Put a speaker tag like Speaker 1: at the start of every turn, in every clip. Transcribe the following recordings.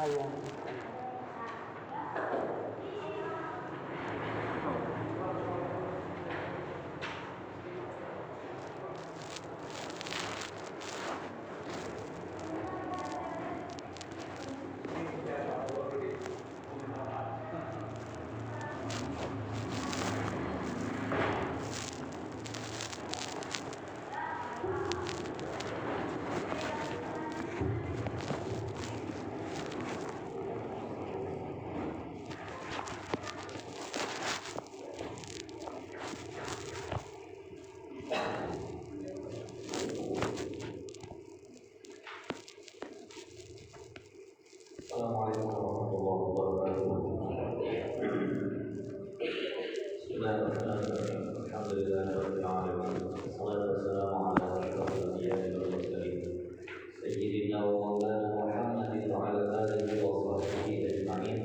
Speaker 1: ayam.
Speaker 2: Assalamualaikum warahmatullahi wabarakatuh. Bismillahirrahmanirrahim. Alhamdulillahirabbil alamin. Wassalatu wassalamu ala asyrofil anbiya'i wal mursalin. Sayyidina wa maulana Muhammadin wa ala alihi wa sahbihi ajma'in.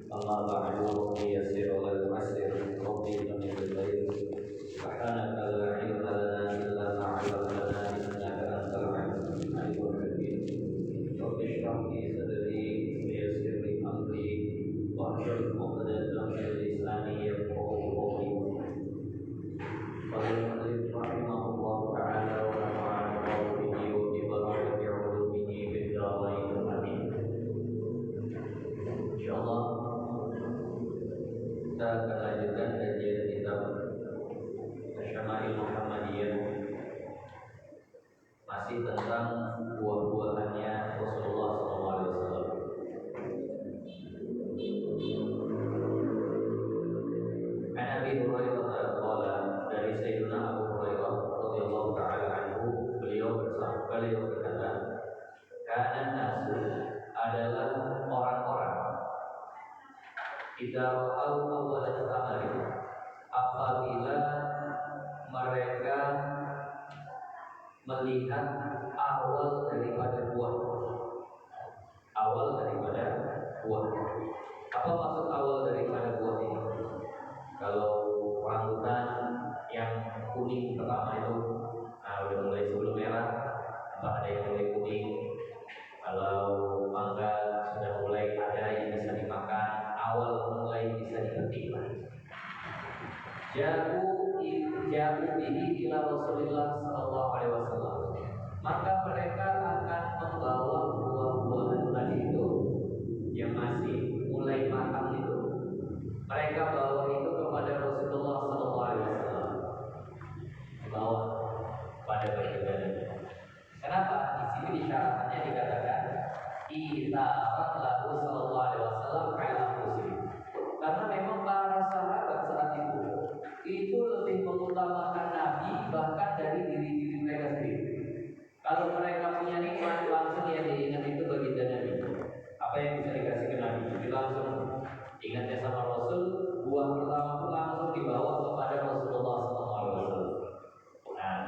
Speaker 2: Amma ba'du, yassir wa la tu'assir. Rabbi inna min al-khair. Subhanaka la ilma lana illa ma 'allamtana innaka antal 'alimul hakim. Rabbi shrah li sadri wa yassir li amri wahlul 'uqdatam min lisani yafqahu qawli. Qala al-mu'allif rahimahullah ta'ala wa nafa'ana bihi wa bi barakati 'ulumihi fid dharain amin. Insyaallah kita akan lanjutkan kajian kitab Asy-Syama'il Muhammadiyah, masih tentang buah-buahannya Rasulullah SAW. An Abi Hurairah qala, dari Sayyidina Abu Hurairah radhiyallahu taala anhu, beliau berkata, kana nasu, adalah orang-orang, idza ra'au awwalan amali, apabila mereka melihat awal daripada buah. Awal daripada buah. Apa maksud awal daripada buah ini? Kalau rambutan yang kuning pertama itu, udah mulai sebelum merah, apa ada yang mulai kuning. Kalau mangga sudah mulai ada yang bisa dimakan, awal mulai bisa dipetik. Ja'u bihi ila Rasulillah sallallahu alaihi wasallam. Maka mereka akan membawa buah-buahan tadi itu yang masih mulai matang itu. Mereka bawa itu kepada Rasulullah sallallahu alaihi wasallam. Bawa pada baginda. Kenapa? Di sini disyaratnya dikatakan ita'at lahu sallallahu alaihi wasallam ala muslim. Karena memang para sahabat saat itu lebih mengutamakan Nabi bahkan dari diri-diri mereka sendiri. Kalau mereka punya nikmat, langsung yang diingat itu baginda Nabi. Apa yang bisa dikasih ke Nabi? Jadi langsung ingatnya sama Rasul. Buah pertama itu langsung dibawa kepada Rasulullah SAW. Nah,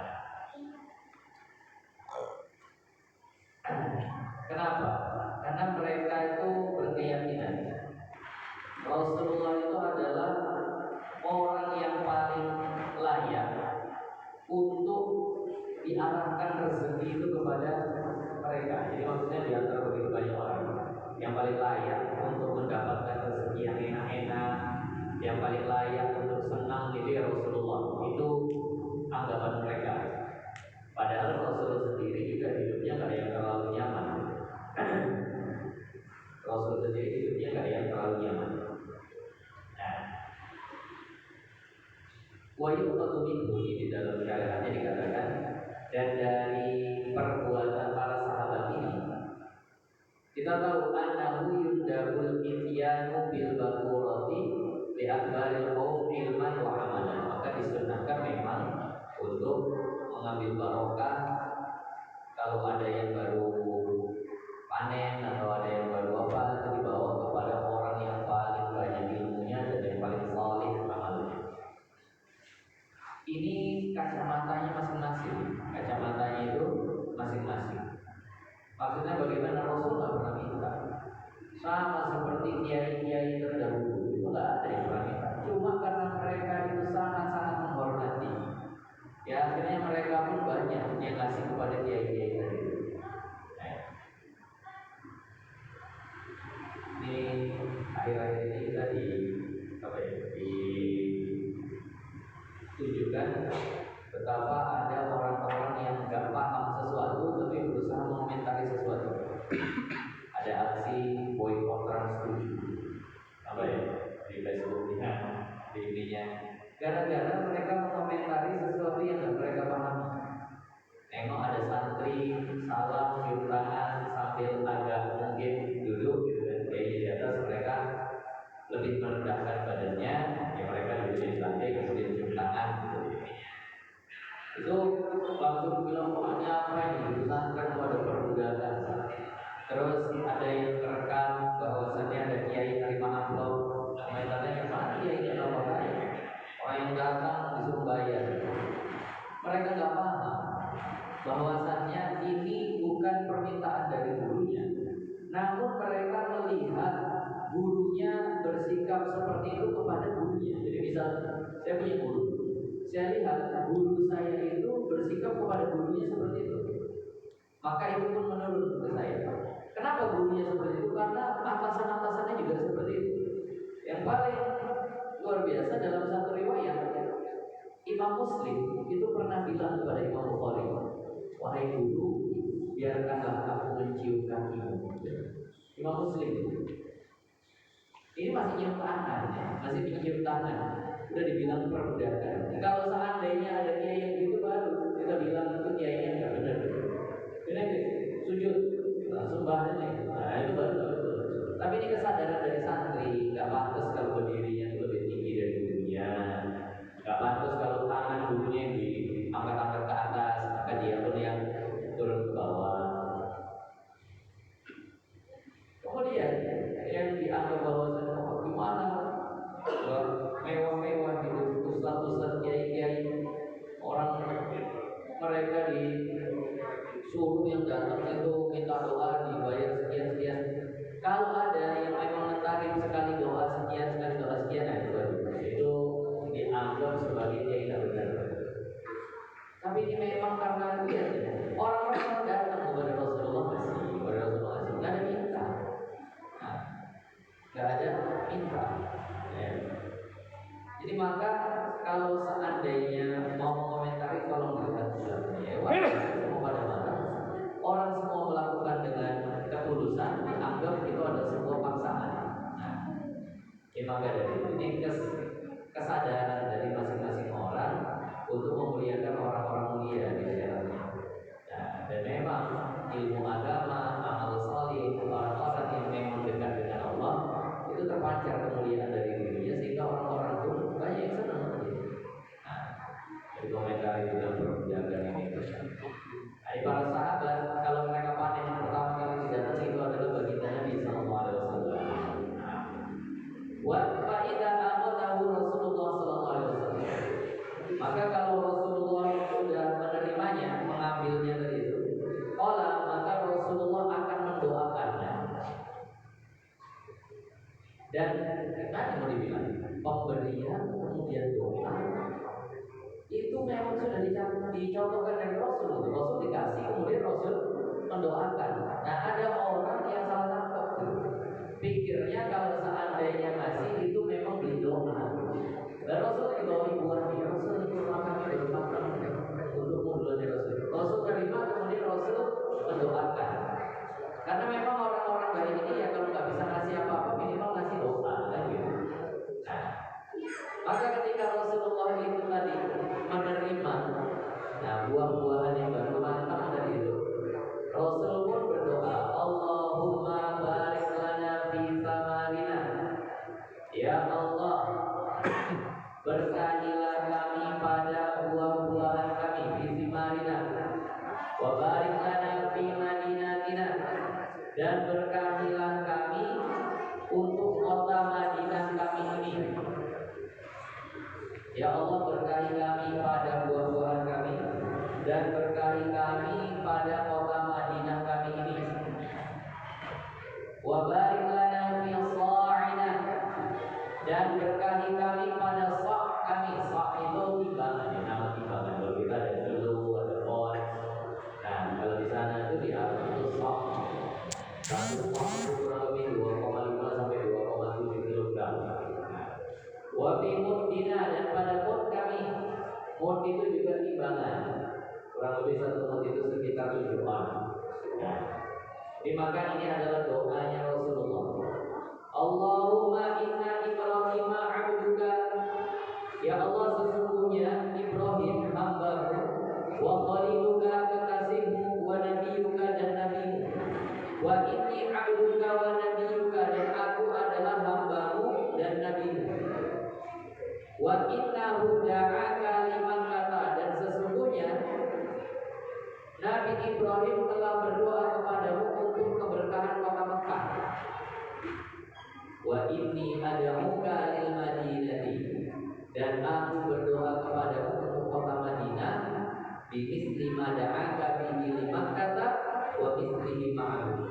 Speaker 2: kenapa? Karena mereka itu berkeyakinan Rasulullah itu adalah orang yang paling layak untuk diarahkan rezeki itu kepada mereka. Jadi maksudnya di antara begitu banyak orang, yang paling layak untuk mendapatkan rezeki yang enak-enak, yang paling layak untuk senang itu ya Rasulullah. Itu anggapan mereka. Padahal Rasulullah sendiri juga hidupnya gak ada yang terlalu nyaman. Rasul sendiri hidupnya gak ada yang terlalu nyaman. Wa yuqadu minhu, di dalam syariatnya dikatakan, dan dari perbuatan para sahabat ini kita tahu annahu yundabul ityanu bil bakurati li akbaril qaum ilman wa amalan. Maka disunnahkan memang untuk mengambil barokah kalau ada yang baru panen atau ada yang baru apa, itu dibawa kepada orang yang paling banyak ilmunya dan yang paling saleh amalnya. Ini kacamatanya masing-masing. Kacamatanya itu masing-masing. Maksudnya bagaimana? Rasul nggak pernah minta. Sama seperti kiai-kiai terdahulu itu nggak ada yang pernah minta. Cuma karena mereka itu sangat-sangat menghormati, ya akhirnya mereka pun banyak yang ngasih kepada kiai-kiai tadi. cium tangan sambil agak mungkin duduk gitu kan, kayak di atas mereka lebih merendahkan badannya, ya mereka duduk di lantai kemudian cium tangan gitu. Itu langsung bilang hanya apa ini pesantren itu ada perbudakan. Terus ada yang terekam bahwasannya ada kiai terima amplop. Namanya tanya mana kiai ini apa kaya? Orang yang datang disuruh bayar. Mereka nggak paham bahwasannya ini bukan permintaan dari gurunya, namun mereka melihat gurunya bersikap seperti itu kepada gurunya. Jadi misalnya saya punya guru, saya lihat guru saya itu bersikap kepada gurunya seperti itu, maka itu pun menurun ke saya. Kenapa gurunya seperti itu? Karena atasan-atasannya juga seperti itu. Yang paling luar biasa dalam satu riwayat, Imam Muslim itu pernah bilang kepada Imam Bukhari, wahai guru, biarkanlah aku mencium kakimu. Imam Muslim ini masih nyium tangan, masih mencium tangan, udah dibilang perbudakan. Kalau seandainya ada kiai yang gitu baru kita bilang itu kiainya nggak benar. Ini sujud, sembah ini, nah itu baru betul. Tapi ini kesadaran dari santri, nggak pantas kalau berdirinya itu lebih tinggi dari gurunya, nggak pantas kalau tangan gurunya yang diangkat-angkat ke atas, maka dia pun yang turun ke bawah. Kemudian yang dianggap bahwasannya gimana, mewah-mewah gitu, ustaz-ustaz kiai-kiai, orang mereka disuruh yang datang itu minta doa dibayar sekian-sekian. Kalau ada yang memang ngetarin sekali doa sekian, sekali doa sekian, nah itu dianggap sebagai dia tidak benar. Tapi ini memang karena dia orang-orang yang datang kepada Rasulullah masih nggak ada minta, nggak ada minta. Ya. Jadi maka kalau seandainya mau mengomentari tolong dilihat ya, semua pada marah. Orang semua melakukan dengan ketulusan dianggap itu adalah sebuah paksaan. Nah, maka dari itu ini kesadaran dari masing-masing orang untuk memuliakan orang-orang mulia di dalamnya. Nah, dan memang ilmu agama, amal saleh, orang-orang yang memang dekat dengan Allah itu terpancar kemuliaan dari dirinya sehingga orang-orang pun banyak yang senang. Nah, dari komentar itu dan perbudakan ini. Nah, para sahabat kalau mereka panen pertama kali didatangi itu adalah baginda Nabi Sallallahu Alaihi Wasallam. Wa idza aqadahu Rasulullah Sallallahu Alaihi Wasallam. Maka kalau Rasulullah sudah menerimanya, mengambilnya dari itu, maka Rasulullah akan mendoakannya. Dan tadi mau dibilang pemberian kemudian doa itu memang sudah dicontohkan dari Rasul. Rasul dikasih kemudian Rasul mendoakan. Nah ada orang yang salah tangkap, pikirnya kalau seandainya ngasih itu memang beli doa. Dan Rasul dibawa buahnya, Rasul itu makan dari makan untuk munculnya Rasul. Rasul terima kemudian Rasul mendoakan. Karena memang orang-orang baik ini ya kalau nggak bisa ngasih apa-apa minimal ngasih doa kan gitu. Nah, maka ketika Rasulullah itu tadi menerima buah-buahan yang baru matang dari itu, Rasul pun berdoa, Allahumma barik lana fi samarina. Ya Allah, berkahilah kami pada buah-buahan kami fi samarina. Wa barik lana fi madinatina. Dan berkahilah kami untuk kota Madinah kami ini. Ya Allah, berkahi kami pada buah-buahan kami dan berkahi kami pada kota Madinah kami ini. Wa barik lana fi sa'ina. Dan berkahi kami pada sa' kami. Sa' itu timbangan, nama timbangan. Kalau kita ada kilo, ada pon. Nah, kalau di sana itu di Arab itu sa'. Satu pot itu kurang lebih 2,5 sampai 2,7 kilogram. Wafi mudina, dan pada pot kami, mud itu juga timbangan. Kurang lebih satu mud itu sekitar 7 on. Maka ini adalah doanya Rasulullah. Allahumma inna Ibrahim abduka. Ya Allah, sesungguhnya Ibrahim hamba-Mu, wa khaliluka kekasihmu, wa nabiyuka dan nabimu. Ibrahim telah berdoa kepadamu untuk keberkahan kota Mekah. Wa inni ad'uka lil Madinati, dan aku berdoa kepadamu untuk kota Madinah, bimisli ma da'aka bihi li Makkah wa mislihi ma'ahu,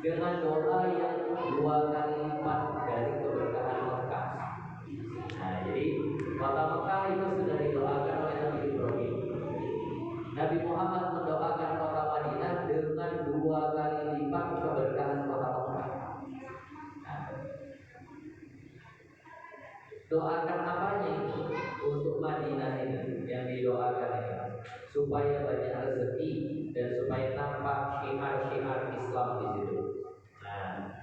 Speaker 2: dengan doa yang 2 kali lipat dari keberkahan Mekah. Nah, jadi kota Mekah itu sudah didoakan oleh Nabi Ibrahim. Nabi Muhammad mendoakan kota Madinah dengan 2 kali lipat keberkahan kota Mekah. Nah, doakan apanya itu untuk Madinah ini yang didoakan ini, supaya banyak rezeki dan supaya nampak syiar-syiar Islam di situ. Nah,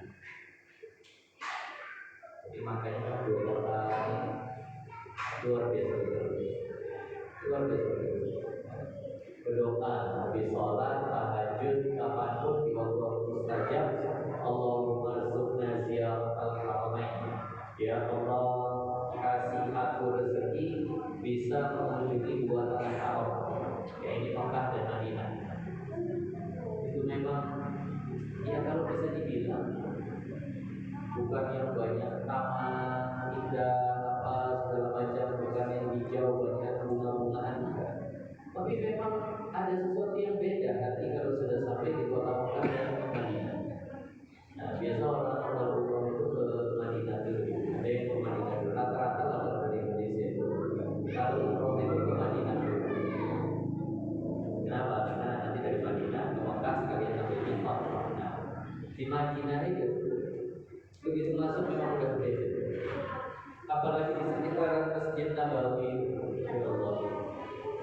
Speaker 2: jadi makanya dua kota ini luar biasa, luar biasa. Berdoa, habis sholat, tahajud, kapanpun di waktu-waktu mustajab. Allahumma rzuqna ziyaratal haramain. Ya Allah, kasih aku rezeki bisa mengunjungi 2 tanah haram, yaitu Makkah dan Madinah. Itu memang, ya kalau bisa dibilang, bukan yang banyak taman indah apa segala macam, bukan yang hijau banyak bunga-bungaan, bukan. Tapi memang ada sesuatu yang beda hati kalau sudah sampai di kota Mekah dan Madinah. Nah, biasa orang umum itu ke Madinah dulu, ada yang ke Madinah dulu, rata-rata orang dari Indonesia itu kalau umroh itu ke Madinah dulu. Kenapa? Karena nanti dari Madinah ke Mekah sekalian sampai Miqat. Nah, di Madinah itu begitu masuk memang udah beda. Apalagi di sekitaran Masjid Nabawi, ya Allah,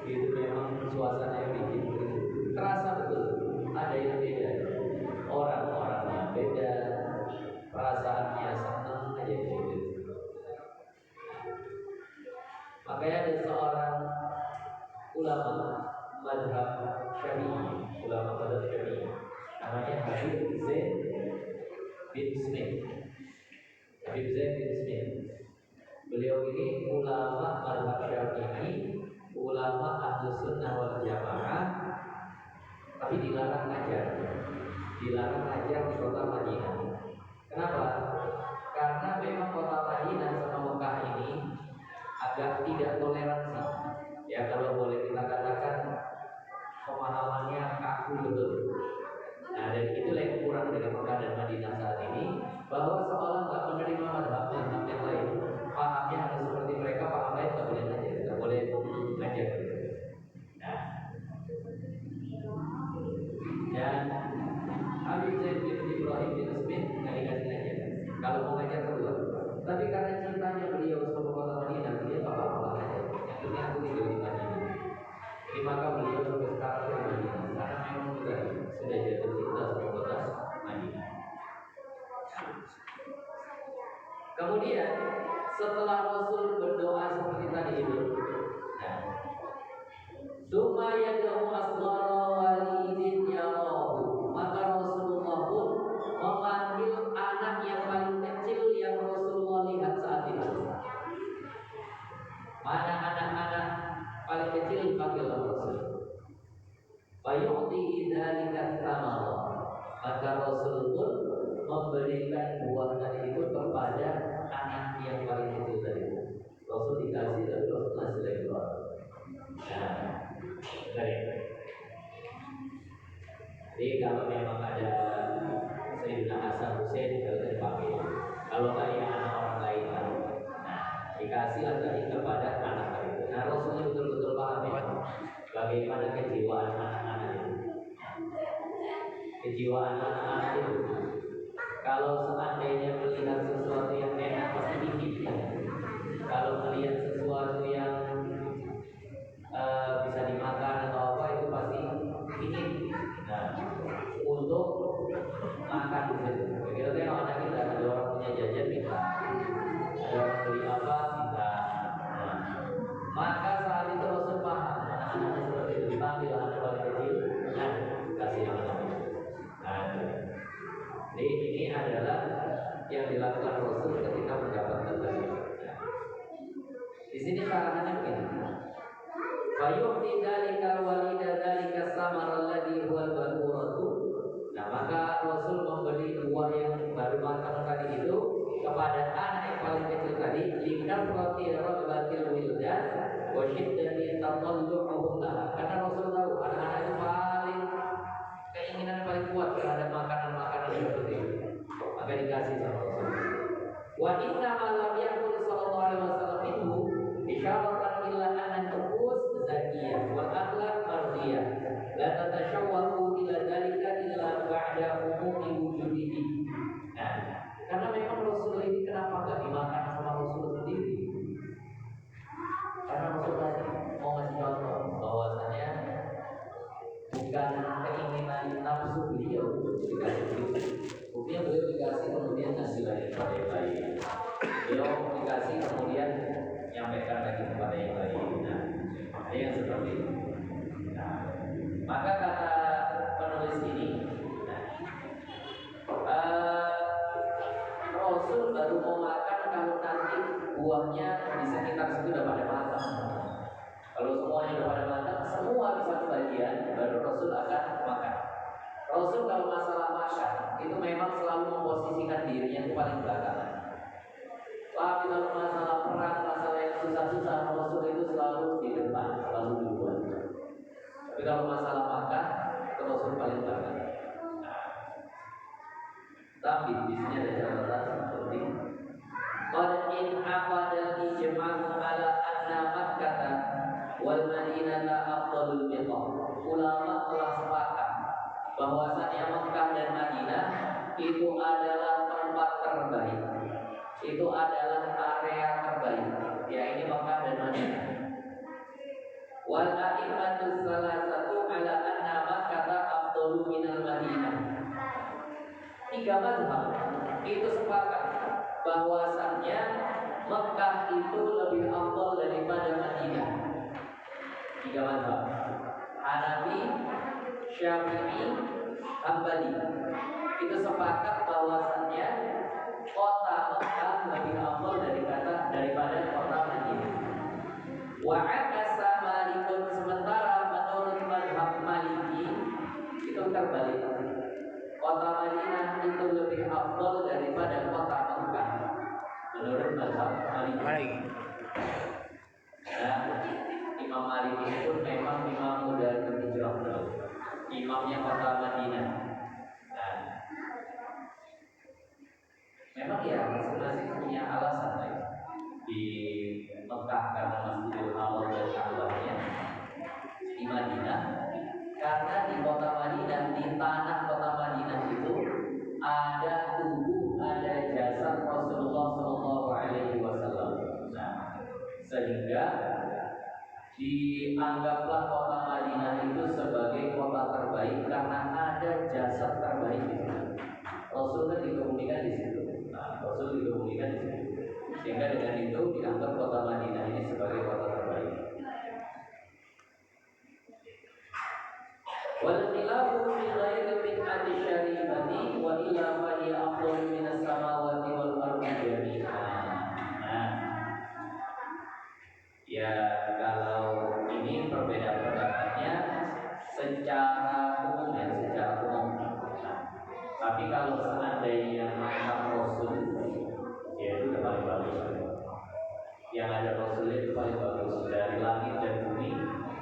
Speaker 2: itu memang suasana yang bikin terasa betul ada yang beda. Orang-orangnya beda, perasaannya senang aja gitu. Makanya ada seorang ulama mazhab Syafi'i, namanya Habib Zain bin Smith. Beliau ini ulama mazhab Syafi'i, ulama ahlu sunnah wal jamaah, tapi dilarang ngajar di kota Madinah. Kenapa? Karena memang kota Madinah sama Mekah ini agak tidak toleransi. Ya, kalau boleh kita katakan pemahamannya kaku betul. Nah, dan itulah yang kurang dari Mekah dan Madinah saat ini, bahwa seolah nggak menerima mazhab yang lain. Pahamnya harus seperti mereka, paham lain nggak boleh ngajar, nggak boleh ngajar. Nah, dan Habib Zain bin Ibrahim bin Smith nggak dikasih ngajar. Kalau mau ngajar keluar. Tapi karena cintanya beliau sama kota Madinah, dia nggak apa-apa ngajar. Yang penting aku tinggal di Madinah. Jadi maka beliau sampai sekarang di Madinah, karena memang sudah jatuh cinta sama kota Madinah. Kemudian setelah Rasul berdoa seperti tadi itu, Suma yad'u asghara walidin yarahu, maka Rasulullah pun memanggil anak yang paling kecil yang Rasulullah lihat saat itu. Mana anak-anak paling kecil dipanggil Rasul. Fayu'ti dzalika thamara, maka Rasul pun memberikan buah tadi itu kepada anak yang paling kecil tadi. Rasul dikasih, tapi Rasul masih lagi doa. Nah, jadi kalau memang ada Sayyidina Hasan Hussein kalau dipanggil, kalau nggak ya anak orang lain, nah dikasih tadi kepada anak itu. Nah, Rasulnya betul-betul paham ya bagaimana kejiwaan anak-anak itu. Kejiwaan anak-anak itu, kalau seandainya melihat sesuatu yang enak pasti ingin. Kalau melihat sesuatu yang bisa dimakan atau apa itu pasti ingin. Nah, untuk makan gitu. Kita tengok anak kita, ada orang punya jajan minta, ada orang beli apa minta. Nah, maka saat itu Rasul paham anak-anak seperti itu, dipanggil anak paling kecil, nah kasih anak. Nah, jadi ini adalah yang dilakukan Rasul ketika mendapatkan tadi. Di sini syaratnya begini. Fayu'ti dzalikal walida dzalika samara alladhi ya dikasih buktinya beliau dikasih kemudian ngasih lagi kepada yang lain, beliau dikasih kemudian nyampaikan lagi kepada yang lain. Nah, ada yang seperti itu. Nah, maka kata penulis ini, Rasul baru mau makan kalau nanti buahnya di sekitar situ udah pada matang. Kalau semuanya udah pada matang, semua bisa kebagian, baru Rasul akan makan. Rasul kalau masalah makan itu memang selalu memposisikan dirinya itu paling belakangan. Tapi kalau masalah perang, masalah yang susah-susah, Rasul itu selalu di depan, selalu duluan. Tapi kalau masalah makan, itu Rasul paling belakang. Tapi di sini ada catatan penting. Qad in aqada ijma'u ala anna Makkah wal Madinah afdalul biqah. Ulama telah sepakat bahwasanya Mekah dan Madinah itu adalah tempat terbaik. Itu adalah area terbaik. Ya ini Mekah dan Madinah. Wal a'immatus salasatu ala anna Makkah afdalu minal Madinah. Tiga mazhab itu sepakat bahwasannya Mekah itu lebih afdal daripada Madinah. Tiga mazhab: Hanafi, Syafi'i, Hambali. Itu sepakat bahwasannya kota Mekah lebih afdal daripada kota Madinah. Wa akasa Malikun, sementara menurut mazhab Maliki itu terbalik. Kota Madinah itu lebih afdal daripada kota Mekah menurut mazhab Maliki. Nah, Imam Malik ini pun memang imam muda berhijrah, imamnya kota Madinah. Nah, memang ya masing-masing punya alasan ya. Di Mekah karena Masjidil Haram dan Ka'bahnya, di Madinah karena di kota Madinah, di tanah kota Madinah itu ada tubuh, ada jasad Rasulullah SAW. Nah, sehingga dianggaplah kota Madinah itu sebagai kota terbaik karena ada jasad terbaik di situ. Rasul kan dikebumikan di situ. Nah, Rasul dikebumikan di situ. Sehingga dengan itu dianggap kota Madinah ini sebagai kota terbaik. Wal khilafu fi ghairi bid'ati syaribati wa illa fa hiya afdalu minas samawati wal ardi jami'an. Nah, ya kalau ini perbedaan pendapatnya secara umum ya, secara umum. Tapi kalau seandainya makam Rasul, ya itu udah paling bagus. Yang ada Rasul itu paling bagus dari langit dan bumi.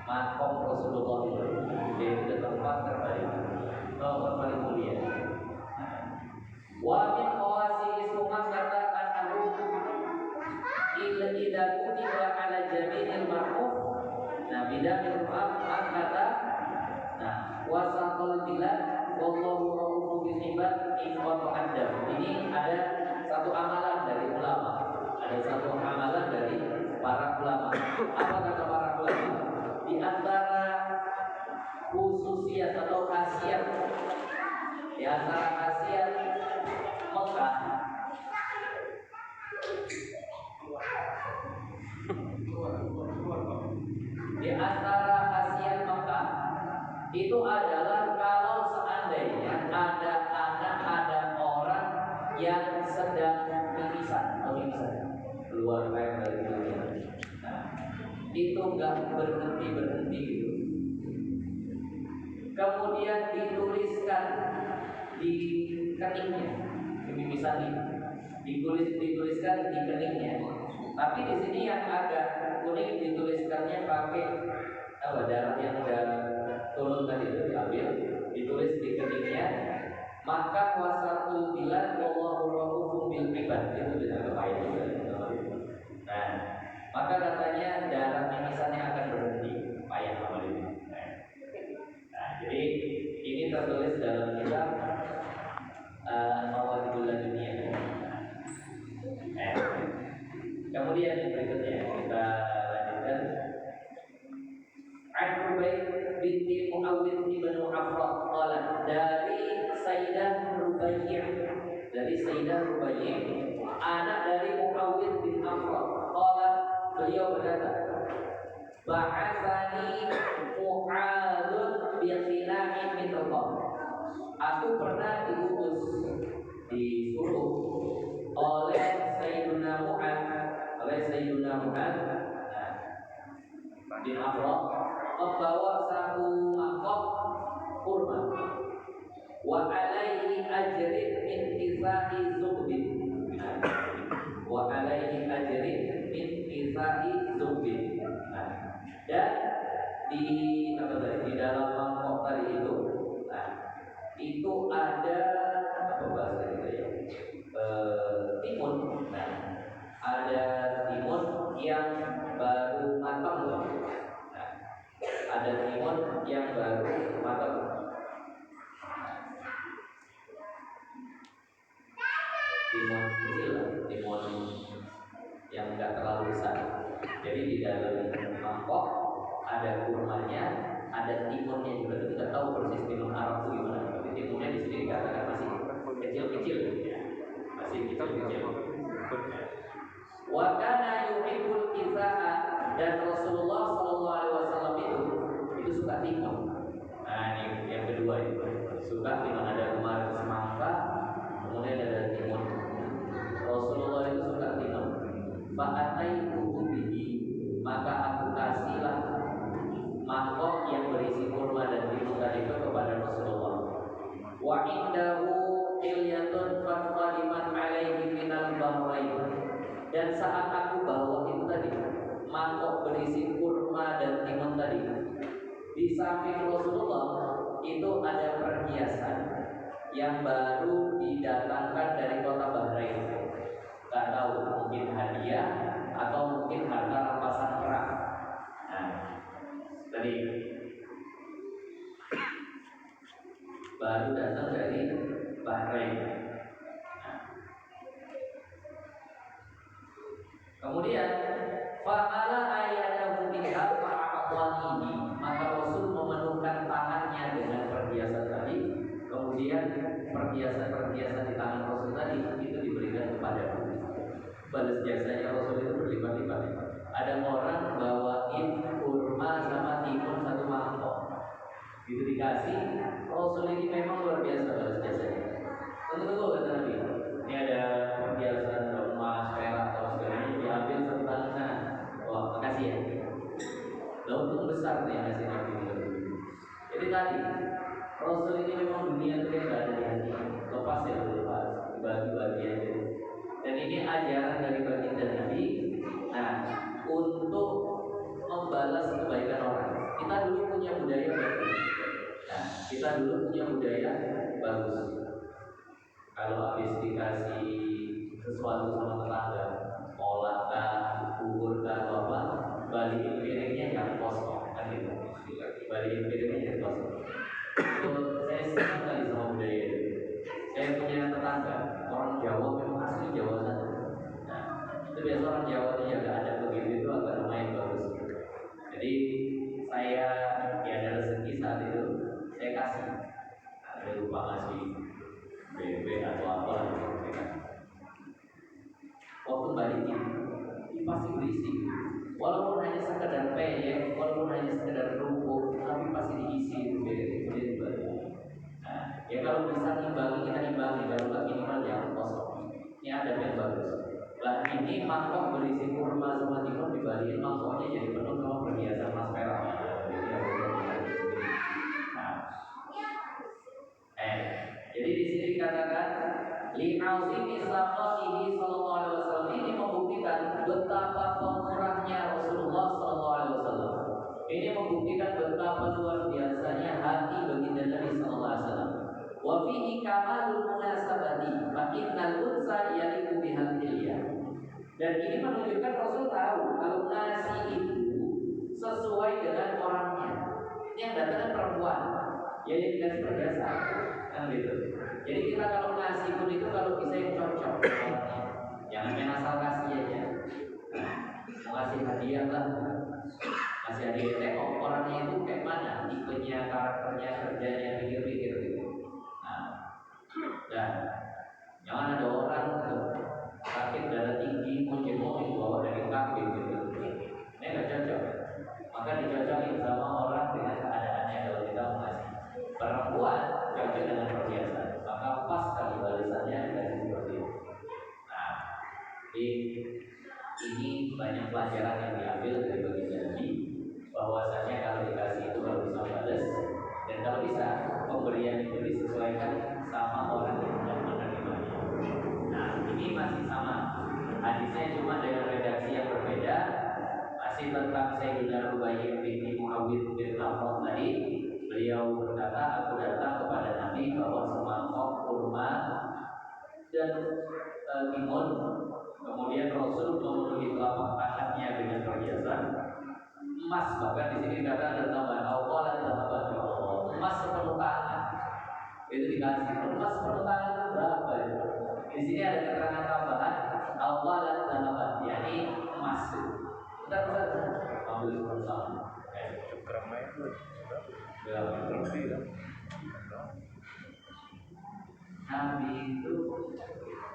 Speaker 2: Makom Rasulullah itu yaitu tempat terbaik, tempat paling mulia. Wa min qawasi ismuha kata annahu idza kutiba ala jami'il ma'ruf. Nah, bidamil ma'ruf kata wasaqal bilad wallahu ra'ufun bil ibad ikhwatu adam. Ini ada satu amalan dari ulama. Ada satu amalan dari para ulama. Apa kata para ulama? Di antara khususiat atau khasiat, di antara khasiat Mekah itu adalah kalau seandainya ada anak, ada orang yang sedang mimisan keluar air dari dunia, itu nggak berhenti gitu. Kemudian dituliskan di keningnya, mimisan itu dituliskan di keningnya. Tapi di sini yang agak unik dituliskannya pakai darah yang udah turun tadi itu diambil, ditulis di keningnya. Maka wasatul bilad wallahu ra'ufun bil ibad, itu bisa kepain juga. Nah, maka katanya darah mimisannya akan berhenti, payah amal ini. Nah, jadi ini tertulis dalam kitab Mawadul Dunia. Kemudian yang berikutnya kita lanjutkan. An Rubayd binti Muawwid ibnu Afrah qalat, dari Rubai' dari Sayyidah Rubai', anak dari Muawiyah bin Amr. Qala, beliau berkata, ba'atsani Mu'adzun bi khila'in min Raqab. Aku pernah disuruh oleh Sayyiduna Mu'adz bin Amr membawa satu mangkok kurma. Wa alaihi ajrin min kisai zubin. Wa alaihi ajrin min kisai zubin. Dan di dalam mangkok tadi itu, itu ada apa bahasa itu ya? Timun. Ada timun yang baru matang. Ada timun yang baru matang. Timun kecil, timun yang enggak terlalu besar. Jadi di dalam mangkok ada kurmanya, ada timunnya juga. Kita tidak tahu persis timun Arab itu gimana. Tapi timunnya di sini dikatakan masih kecil-kecil, masih kecil-kecil. Wa kana yuhibbul kisaa, dan Rasulullah SAW itu suka timun. Nah ini yang kedua itu, suka timun. Ada kemarin semangka, kemudian ada timun. Rasulullah itu suka timun. Fa'ataitu bihi, maka aku kasihlah mangkok yang berisi kurma dan timun tadi itu kepada Rasulullah. Wa indahu ilyatun fatqaliman alaihi minal bahrain. Dan saat aku bawa itu tadi, mangkok berisi kurma dan timun tadi, di samping Rasulullah itu ada perhiasan yang baru didatangkan dari kota Bahrain. Gak tahu, mungkin hadiah atau mungkin harta rampasan perang. Nah, tadi baru datang dari Bahrain. Kemudian fa'ala ayyadahu biha fa'aqwanihi, maka Rasul memenuhkan tangannya dengan perhiasan tadi. Kemudian perhiasan di tangan Rasul tadi itu diberikan kepadaku. Balas jasanya Rasul itu berlipat-lipat. Ada orang bawain kurma sama timun satu mangkok, itu dikasih. Rasul ini memang luar biasa balas jasanya. Tentu kata Nabi, ini ada perhiasan emas, perak atau segalanya, diambil satu tangan sana. Wah, makasih ya. Lalu untung besar nih yang ngasih Nabi itu. Jadi tadi Rasul ini memang dunia itu kayak gak ada di hati. Lepas ya lepas, dibagi-bagi aja. Dan ini ajaran dari baginda Nabi. Nah, untuk membalas kebaikan orang. Kita dulu punya budaya bagus. Nah, kita dulu punya budaya bagus. Kalau habis dikasih sesuatu sama tetangga, olah kah, bubur kah, atau apa, balikin piringnya yang kosong, kan gitu. Balikin piringnya yang kosong. Itu saya senang kali sama budaya itu. Saya punya tetangga orang Jawa, memang asli Jawa sana. Nah, itu biasa orang Jawa itu jaga ada begitu itu agak lumayan bagus. Jadi saya ada rezeki saat itu saya kasih. Ada lupa ngasih BB atau apa gitu kan. Waktu balikin ini pasti berisi. Walaupun hanya sekedar peyek, walaupun hanya sekedar kerupuk, tapi pasti diisi itu BB dibalik. Nah, ya kalau bisa imbangi, kita imbangi. Kalau nggak minimal jangan kosong. Ini ada yang bagus. Lah ini mangkok berisi kurma sama timun, dibalikin mangkoknya jadi penuh sama perhiasan emas perak. Jadi di sini dikatakan li'azimi saqatihi sallallahu alaihi wasallam, ini membuktikan betapa pemurahnya Rasulullah sallallahu alaihi wasallam. Ini membuktikan betapa luar biasanya hati baginda Nabi sallallahu alaihi wasallam. Wa fihi kamalul munasabati fa innal unsa yaliqu bihal hilya. Dan ini menunjukkan Rasul tahu kalau nasi itu sesuai dengan orangnya. Ini yang datang perempuan, ya yang dikasih perhiasan. Kan gitu. Jadi kita kalau ngasih pun itu kalau bisa yang cocok orangnya. Jangan main asal kasih aja. Mau kasih hadiah lah. Kasih hadiah tengok orangnya itu kayak mana, tipenya, karakternya, kerjanya, pikir-pikir gitu. Nah, pelajaran yang diambil dari baginda Nabi bahwasanya kalau dikasih itu kalau bisa balas, dan kalau bisa pemberian itu disesuaikan sama orang yang hendak menerimanya. Nah, ini masih sama hadisnya, cuma dengan redaksi yang berbeda. Masih tentang Sayyidina Rubaiyah binti Muawiyah bin Affan tadi. Beliau berkata, aku datang kepada Nabi bawa semangkok kurma dan timun. Kemudian Rasul memenuhi telapak tangannya dengan perhiasan emas. Bahkan di sini kata ada tambahan Allah dan tambahan Allah. Emas sepenuh tangan itu dikasih. Emas sepenuh tangan itu berapa ya? Di sini ada keterangan tambahan Allah dan tambahan, yakni emas. Kita bisa ambil bersama.
Speaker 1: Cukramnya itu
Speaker 2: Ya,
Speaker 1: lebih lah.
Speaker 2: Nabi itu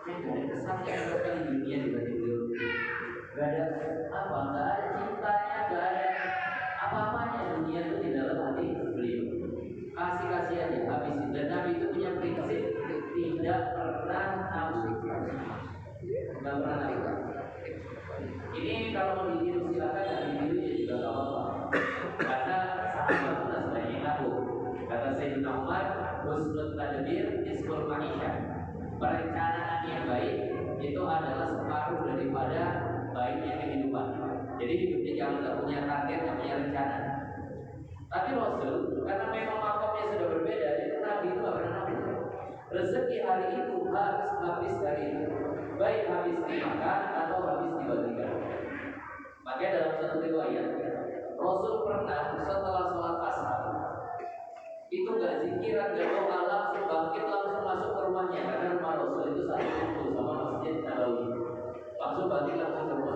Speaker 2: gak ada kesannya di dunia dibanding beliau. Gak ada apa, gak ada cintanya, gak ada apa-apanya dunia itu di dalam hati beliau. Kasih aja habisin. Dan Nabi itu punya prinsip tidak pernah nafsu. Gak pernah nafsu. Ini kalau mau ditiru silakan, dan ditiru ya juga gak apa-apa. Karena sahabat itu sebenarnya nabung. Kata Sayyidina Umar, husnul tadbir ismul ma'isyah. Perencanaan yang baik itu adalah separuh daripada baiknya kehidupan. Jadi hidupnya jangan tak punya target, tak punya rencana. Tapi Rasul, karena memang makamnya sudah berbeda, jadi Nabi itu gak pernah nabung. Rezeki hari itu harus habis dari itu, baik habis dimakan atau habis dibagikan. Makanya dalam satu riwayat, Rasul pernah setelah sholat asar itu gak zikiran, gak doa, langsung bangkit, langsung masuk ke rumahnya. Karena rumah Rasul itu satu kumpul sama Masjid Nabawi. Langsung bangkit, langsung ke rumah.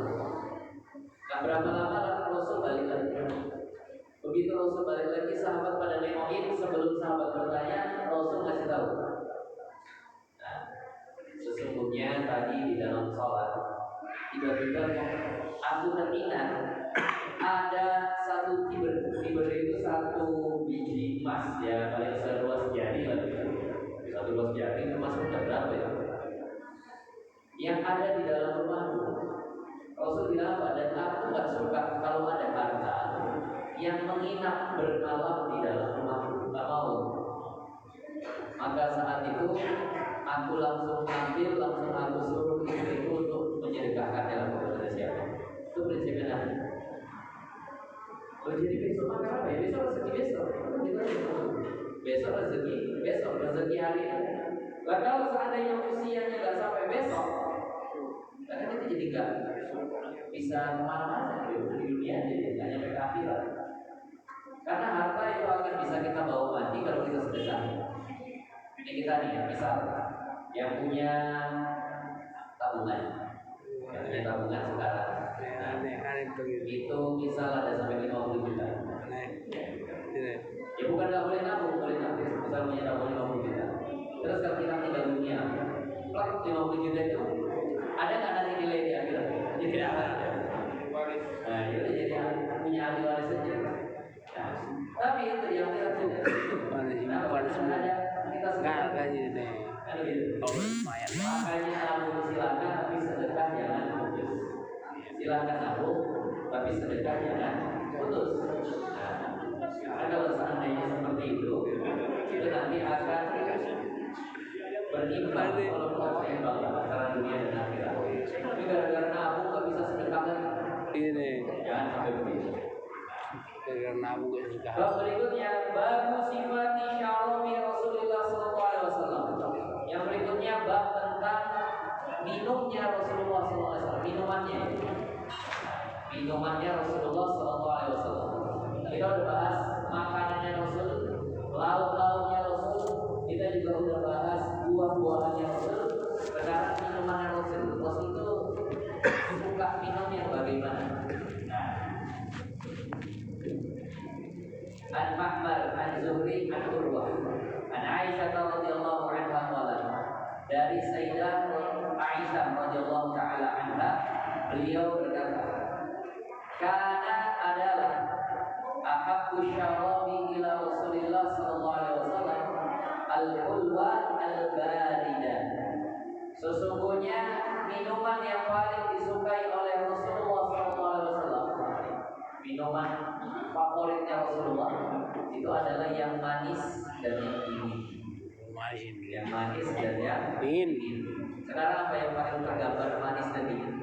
Speaker 2: Gak berapa lama Rasul balik lagi. Begitu Rasul balik lagi, sahabat pada nengokin. Sebelum sahabat bertanya, Rasul ngasih tahu. Nah, sesungguhnya tadi di dalam sholat tiba-tiba aku teringat ada satu kiber itu satu biji emas, ya paling seluas jari lah gitu. Satu luas jari itu emas udah berapa ya? Yang ada di dalam rumahku. Rasul bilang apa? Dan aku nggak suka kalau ada harta yang menginap bermalam di dalam rumahku, nggak mau. Maka saat itu aku langsung ambil, langsung aku suruh istriku untuk menyedekahkannya kepada siapa? Itu prinsipnya Nabi. Jadi besok makan apa ya? Besok rezeki besok. Besok rezeki hari ini. Lah kalau seandainya usianya nggak sampai besok, karena kita jadi nggak bisa kemana-mana di dunia, jadi nggak nyampe ke akhirat. Karena harta itu akan bisa kita bawa mati kalau kita sedekah. Ini kita nih ya, misal yang punya tabungan sekarang. Nah, itu misal ada sampai 50 juta. Ya bukan nggak boleh nabung, boleh nabung. Misal punya tabungan 50 juta. Terus kalau kita tinggal dunia, plot 50 juta itu ada nggak nanti nilai di akhirat? Jadi tidak ada. Nah itu jadi punya ahli waris saja. Nah, tapi itu yang kita tidak. Kenapa? Karena ada kita sekarang kan gitu. Makanya nabung silakan, tapi sedekah jangan putus. Silakan nabung, tapi sedekah jangan putus. Nah, kalau seandainya seperti itu nanti akan berimbang kalau bukan seimbang antara dunia dan akhirat. Tapi gara-gara nabung nggak bisa sedekah lagi. Ini jangan sampai begitu. Gara-gara nabung nggak sedekah. Bab berikutnya, babu sifati syarabi Rasulullah SAW. Yang berikutnya bab tentang minumnya Rasulullah SAW. Minumannya Rasulullah SAW. Kita udah bahas makanannya Rasul, lauk-lauknya Rasul. Kita juga udah bahas buah-buahannya Rasul. Sekarang minumannya Rasul. Rasul itu suka minum yang bagaimana? An Ma'mar, An Zuhri, An Urwah, An Aisyah radhiyallahu anha qalat. Dari Sayyidah Aisyah radhiyallahu taala anha, beliau berkata, "Kana adalah ahabbu syarabi ila Rasulillah sallallahu alaihi wasallam al-hulwa al-barida." Sesungguhnya minuman yang paling disukai oleh Rasulullah sallallahu alaihi favoritnya Rasulullah itu adalah yang manis dan yang dingin. Yang manis dan yang dingin. Sekarang apa yang paling tergambar manis dan dingin?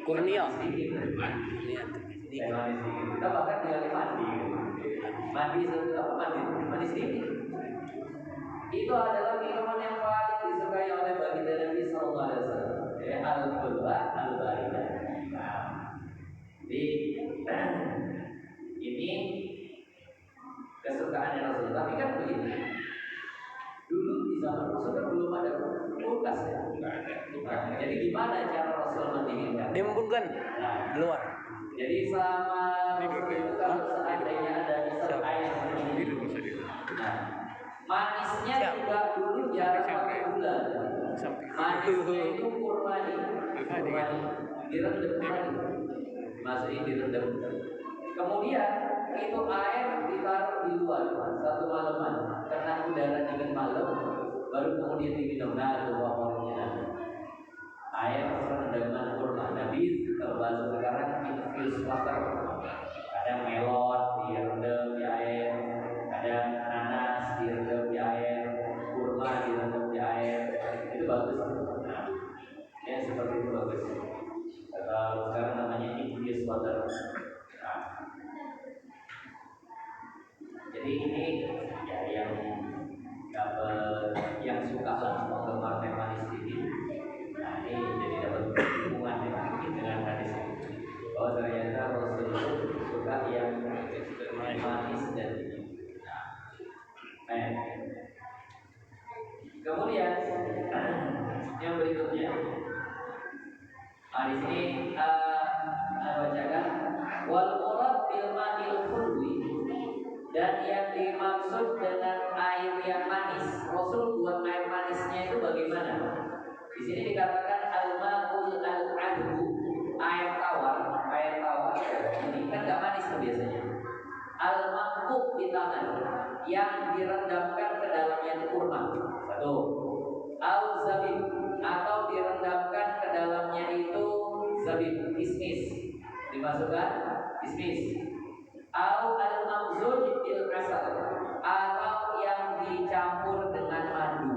Speaker 3: Kurnia.
Speaker 2: Dingin. Manis dingin. Kita bahkan tinggal mandi. Mandi itu apa? Manis dingin. Itu adalah minuman yang paling disukai oleh baginda Nabi Sallallahu Alaihi Wasallam. Al-Qurba al-Baridah. Jadi ini kesukaan Rasul. Tapi kan begini. Dulu di zaman Rasul kan belum ada kulkas ya. Nah, jadi gimana cara Rasul mendinginkan?
Speaker 3: Dimumpulkan di luar.
Speaker 2: Jadi sama Rasul itu kalau seandainya ada misal air dingin. Nah, manisnya juga dulu jarang pakai gula. Manisnya itu kurmani direndam lagi, masukin direndam. Kemudian itu air ditaruh di luar satu malaman, karena udara dingin malam, baru kemudian diminum. Nah, itu favoritnya air rendaman kurma. Nabi terbaru sekarang infused water. Kadang melon direndam di air, kadang nanas direndam di air, kurma direndam di air. Itu bagus. Nah, ya seperti itu bagus. Kalau sekarang namanya infused water. Nah, jadi ini ya yang suka lah penggemar teh manis ini. Nah, ini jadi dapat hubungan dengan hadis ini. Bahwa ternyata Rasul suka yang manis dan dingin. Nah, kemudian yang berikutnya, di sini bacakan wal murad bil ma'il khulwi, dan yang dimaksud dengan air yang manis. Rasul buat air manisnya itu bagaimana? Di sini dikatakan al-ma'ul al-adhu, air tawar. Ini kan nggak manis biasanya. Al-ma'kub di tangan, yang direndamkan ke dalamnya itu kurma. Satu. Al-zabib, atau direndamkan ke dalamnya itu zabib, kismis. Dimasukkan kismis. Al-mamzuj bil asal, atau yang dicampur dengan madu.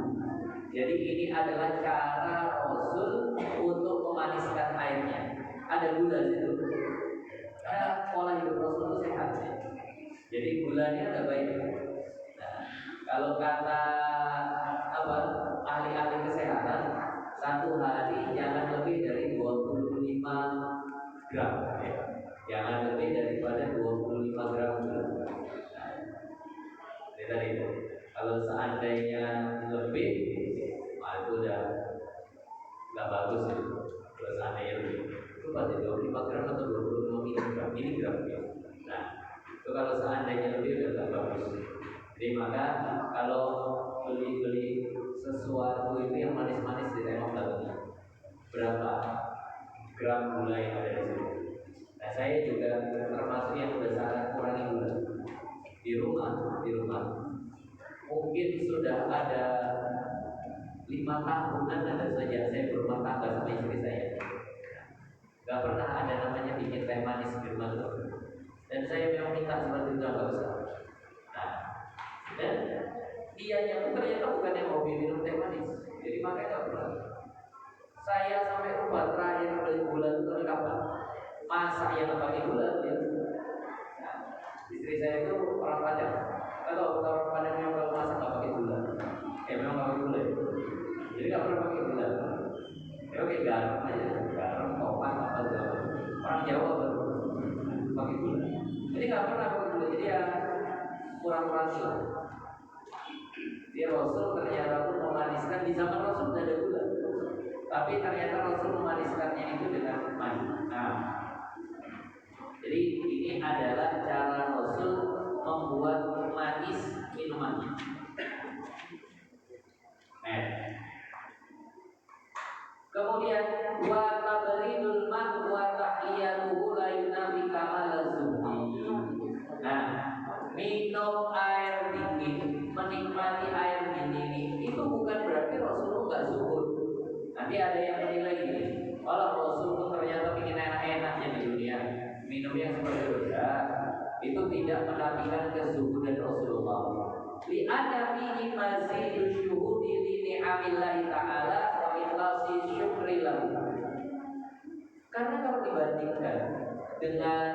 Speaker 2: Jadi ini adalah cara Rasul untuk memaniskan airnya. Ada gula di situ. Karena pola hidup Rasul itu sehat. Jadi gulanya ada baik. Nah, kalau kata ahli-ahli kesehatan, satu hari jangan lebih dari 25 gram. Jangan lebih daripada 25 gram gula. Nah, ini tadi itu. Kalau seandainya lebih, itu udah nggak bagus itu. Kalau seandainya lebih, itu pasti 25 gram atau 25 miligram. Nah, itu kalau seandainya lebih udah nggak bagus. Jadi maka kalau beli sesuatu itu yang manis-manis ditengok lagi berapa gram gula yang ada di situ. Nah, saya juga termasuk yang sudah sangat kurangi gula di rumah. Mungkin sudah ada 5 tahunan ada saja saya berumah tangga sama istri saya. Gak pernah ada namanya bikin teh manis di rumah itu. Dan saya memang minta seperti itu, gak usah. Nah, dan dianya pun ternyata bukan yang hobi minum teh manis. Jadi makanya gak pernah. Saya sampai rumah terakhir beli gula itu kapan? Masak yang pakai gula ya. Nah, istri saya itu orang Padang. Kalau orang Padang yang kalau masak nggak pakai gula, memang nggak pakai gula. Jadi nggak pernah pakai gula. Ya oke, garam aja, garam, tomat, apa segala. Orang Jawa baru pakai gula. Jadi nggak pernah pakai gula. Jadi ya kurang-kurang lah. Dia Rasul ternyata pun memaniskan, di zaman Rasul tidak ada gula. Tapi ternyata Rasul memaniskannya itu dengan madu. Nah, jadi ini adalah cara Rasul membuat manis minumannya. Kemudian wa tabridul ma' wa tahliyatuhu la yunafi kamal zuhdi. Nah, minum air dingin, menikmati air dingin itu bukan berarti Rasul enggak zuhud. Nanti ada yang menilai gini, kalau Rasul itu ternyata bikin enak-enaknya di dunia, minum yang seperti itu tidak yang menafikan kezuhudan Rasulullah. Li anna fihi mazidu syuhudi li ni'amillahi ta'ala wa ikhlasi syukri lahu. Karena kalau dibandingkan dengan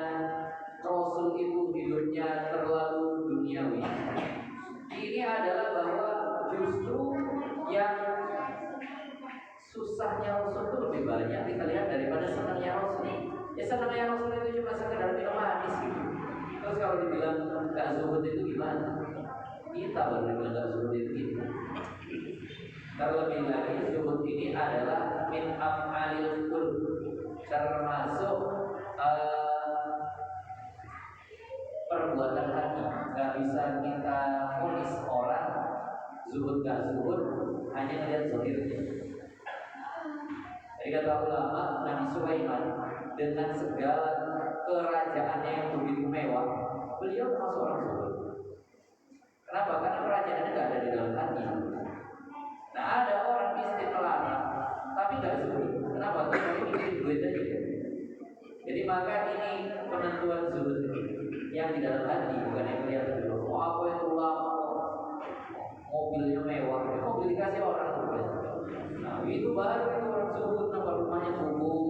Speaker 2: Rasul itu hidupnya terlalu duniawi, ini adalah bahwa justru yang susahnya Rasul itu lebih banyak kita lihat daripada senangnya Rasul. Ya senangnya Rasul itu cuma sekedar minum manis gitu. Terus kalau dibilang gak zuhud itu gimana? Kita baru dibilang gak zuhud itu gitu. Terlebih lagi zuhud ini adalah min af'alil qulub, termasuk perbuatan hati. Gak bisa kita vonis orang zuhud gak zuhud hanya melihat zahirnya. Jadi kata ulama, Nabi Sulaiman dengan segala kerajaannya yang begitu mewah, beliau termasuk orang zuhud. Kenapa? Karena kerajaannya gak ada di dalam hati. Nah ada orang miskin melarat tapi gak zuhud. Kenapa? Karena ini mikirin duit aja. Jadi maka ini penentuan zuhud yang di dalam hati, bukan yang melihat dulu. Oh aku itu ulama, mobilnya mewah, mobil dikasih orang. Nah itu baru itu orang zuhud, nama rumahnya cukup,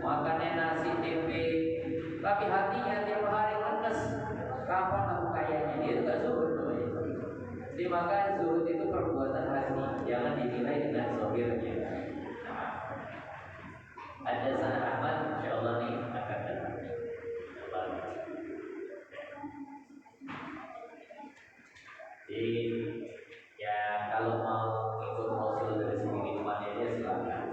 Speaker 2: makannya nasi tempe, tapi hatinya tiap hari menes. Kapan aku kayanya? Dia itu gak zuhud namanya. Jadi maka zuhud itu perbuatan hati, jangan dinilai dengan zahirnya. Ada sana Ahmad, insyaallah nih akan datang. Jadi ya kalau mau ikut Rasul dari segi minumannya dia silakan.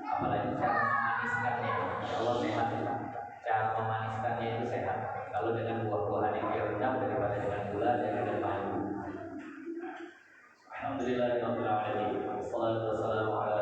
Speaker 2: Apalagi cara memaniskannya, insyaallah sehat ya. Cara memaniskannya itu sehat. Kalau dengan buah-buahan yang direndam daripada dengan gula dan dengan madu. Alhamdulillahirabbil alamin. Wassalatu wassalamu ala